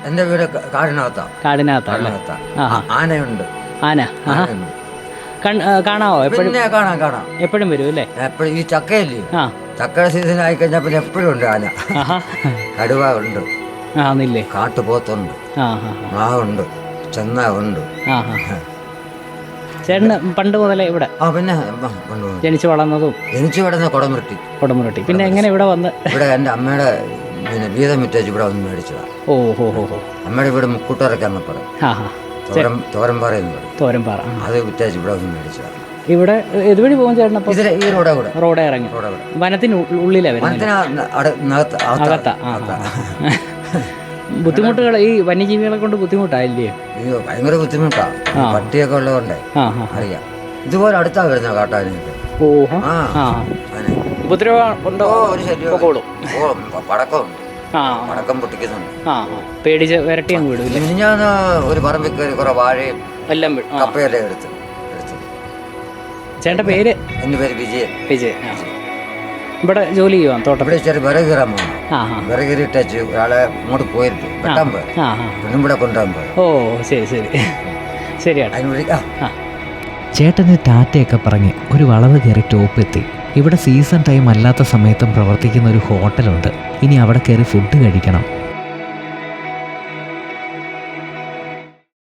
എൻ്റെ വീട് കാടിനകത്താ. ആനയുണ്ട്. ആന കാണാവോ? എപ്പോഴും കാണാം. എപ്പോഴും വരും അല്ലേ? എപ്പോഴും ഈ ചക്കയില്ലേ, ചക്കയുടെ സീസൺ ആയി കഴിഞ്ഞാൽ പിന്നെ എപ്പോഴും ഉണ്ട് ആന. കടുവ ഉണ്ട്, കാട്ടുപോത്തുണ്ട്, മാവുണ്ട്, ചെന്നാവുണ്ട്. ചേട്ടന് പണ്ട് മുതലേ ഇവിടെ? പിന്നെ ജനിച്ചു വളർന്നതും? ജനിച്ചു വളർന്ന കൊടമുരുട്ടി. പിന്നെ എങ്ങനെ ഇവിടെ വന്ന്? ഇവിടെ എൻ്റെ അമ്മയുടെ വീതം വിറ്റേച്ച് ഇവിടെ വന്ന് മേടിച്ചതാണ്. അമ്മയുടെ വീട് മുക്കൂട്ടറക്കാന്ന് പറയും, തോരൻപാറ. അത് വിറ്റേച്ച് ഇവിടെ വന്ന് മേടിച്ചതാണ്. ഇവിടെ ഇതുവഴി പോകും ചേട്ടനപ്പോ? ഈ റോഡ് ഇറങ്ങി വനത്തിന് ഉള്ളിലാ അകത്താ. ബുദ്ധിമുട്ടുകൾ ഈ വന്യജീവികളെ കൊണ്ട് ബുദ്ധിമുട്ടായില്ലേ? ഭയങ്കര ബുദ്ധിമുട്ടാ. പട്ടിയൊക്കെ ഉള്ളതുകൊണ്ടേ അറിയാം. ഇതുപോലെ അടുത്താ വരുന്ന കാട്ടാനൊക്കെ. പടക്കം പൊട്ടിക്കുന്നുണ്ട്. പേടിച്ച് വിരട്ടി അങ്ങ് വിടും. ഞാൻ ഒരു പറമ്പിൽ കയറി കുറെ വാഴയും എല്ലാം കപ്പയെല്ലാം എടുത്തു. ചേട്ടൻ്റെ പേര്? എൻ്റെ പേര് വിജയൻ. ഇവിടെ ജോലി ചെയ്യുവാൻ തോട്ടത്തിൽ? ചെറിയ വിറക് കയറാൻ പോകും. വിറക് കയറിയിട്ടു ഒരാളെ അങ്ങോട്ട് പോയിരുന്നു, വെട്ടാൻ പോയി, പെണ്ണും ഇവിടെ കൊണ്ടുപോകാൻ പോയി. ശരിയാ. ചേട്ടന് ടാറ്റയൊക്കെ പറഞ്ഞ് ഒരു വളവ് കയറി ടോപ്പ് എത്തി. ഇവിടെ സീസൺ ടൈം അല്ലാത്ത സമയത്തും പ്രവർത്തിക്കുന്ന ഒരു ഹോട്ടലുണ്ട്. ഇനി അവിടെ കയറി ഫുഡ് കഴിക്കണം.